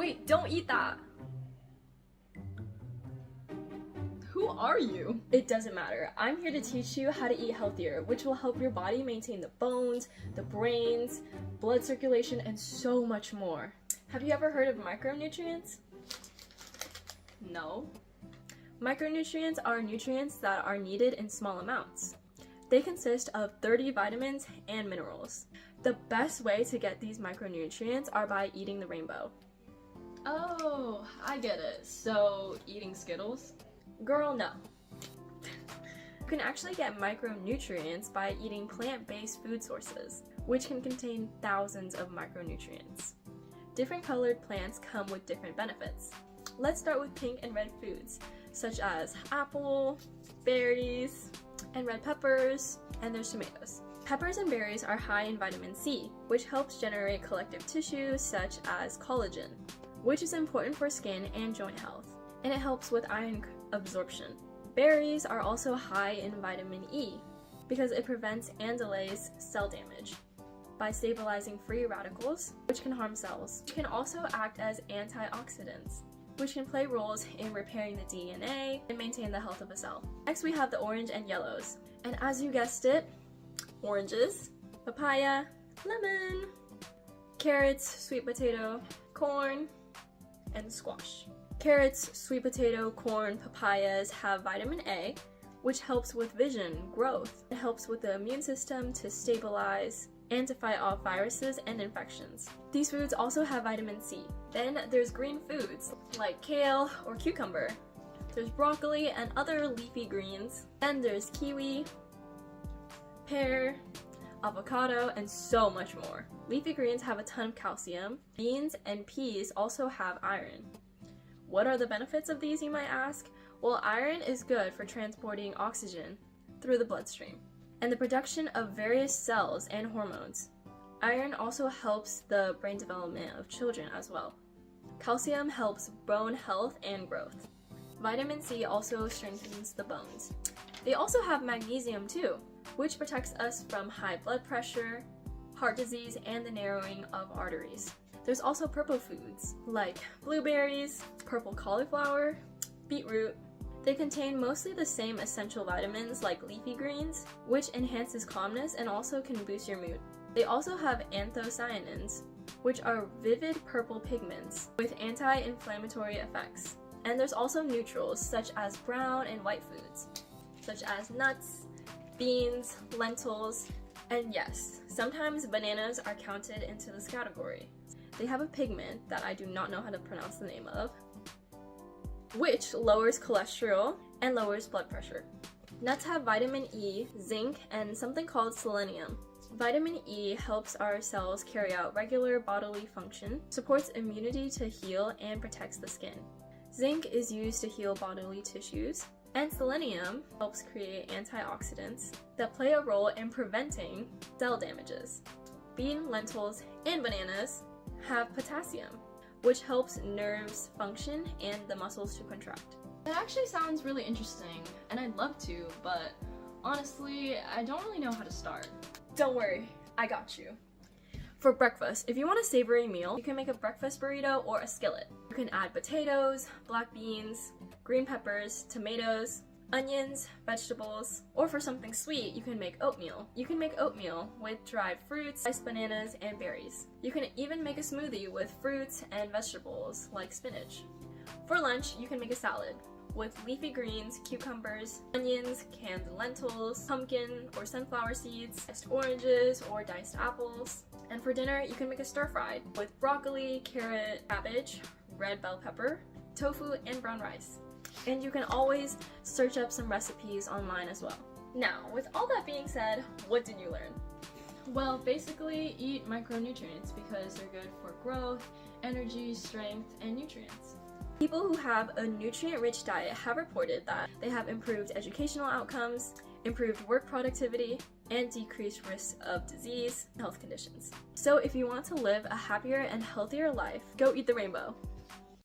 Wait, don't eat that! Who are you? It doesn't matter. I'm here to teach you how to eat healthier, which will help your body maintain the bones, the brains, blood circulation, and so much more. Have you ever heard of micronutrients? No. Micronutrients are nutrients that are needed in small amounts. They consist of 30 vitamins and minerals. The best way to get these micronutrients are by eating the rainbow. Oh, I get it. So, eating Skittles? Girl, no. You can actually get micronutrients by eating plant-based food sources, which can contain thousands of micronutrients. Different colored plants come with different benefits. Let's start with pink and red foods, such as apple, berries, and red peppers, and there's tomatoes. Peppers and berries are high in vitamin C, which helps generate collective tissue such as collagen, which is important for skin and joint health, and it helps with iron absorption. Berries are also high in vitamin E because it prevents and delays cell damage by stabilizing free radicals, which can harm cells. It can also act as antioxidants, which can play roles in repairing the DNA and maintain the health of a cell. Next we have the orange and yellows. And as you guessed it, oranges, papaya, lemon, carrots, sweet potato, corn, and squash. Carrots, sweet potato, corn, papayas have vitamin A, which helps with vision, growth. It helps with the immune system to stabilize and to fight off viruses and infections. These foods also have vitamin C. Then there's green foods like kale or cucumber. There's broccoli and other leafy greens. Then there's kiwi, pear, avocado, and so much more. Leafy greens have a ton of calcium. Beans and peas also have iron. What are the benefits of these, you might ask? Well, iron is good for transporting oxygen through the bloodstream and the production of various cells and hormones. Iron also helps the brain development of children as well. Calcium helps bone health and growth. Vitamin C also strengthens the bones. They also have magnesium too, which protects us from high blood pressure, heart disease, and the narrowing of arteries. There's also purple foods like blueberries, purple cauliflower, beetroot. They contain mostly the same essential vitamins like leafy greens, which enhances calmness and also can boost your mood. They also have anthocyanins, which are vivid purple pigments with anti-inflammatory effects. And there's also neutrals such as brown and white foods, such as nuts, beans, lentils, and yes, sometimes bananas are counted into this category. They have a pigment that I do not know how to pronounce the name of, which lowers cholesterol and lowers blood pressure. Nuts have vitamin E, zinc, and something called selenium. Vitamin E helps our cells carry out regular bodily function, supports immunity to heal, and protects the skin. Zinc is used to heal bodily tissues, and selenium helps create antioxidants that play a role in preventing cell damages. Bean, lentils, and bananas have potassium, which helps nerves function and the muscles to contract. That actually sounds really interesting, and I'd love to, but honestly, I don't really know how to start. Don't worry, I got you. For breakfast, if you want a savory meal, you can make a breakfast burrito or a skillet. You can add potatoes, black beans, green peppers, tomatoes, onions, vegetables, or for something sweet, you can make oatmeal. You can make oatmeal with dried fruits, sliced bananas, and berries. You can even make a smoothie with fruits and vegetables like spinach. For lunch, you can make a salad with leafy greens, cucumbers, onions, canned lentils, pumpkin or sunflower seeds, diced oranges or diced apples. And for dinner, you can make a stir-fry with broccoli, carrot, cabbage, red bell pepper, tofu, and brown rice. And you can always search up some recipes online as well. Now, with all that being said, what did you learn? Well, basically eat micronutrients because they're good for growth, energy, strength, and nutrients. People who have a nutrient-rich diet have reported that they have improved educational outcomes, improved work productivity, and decreased risk of disease and health conditions. So if you want to live a happier and healthier life, go eat the rainbow.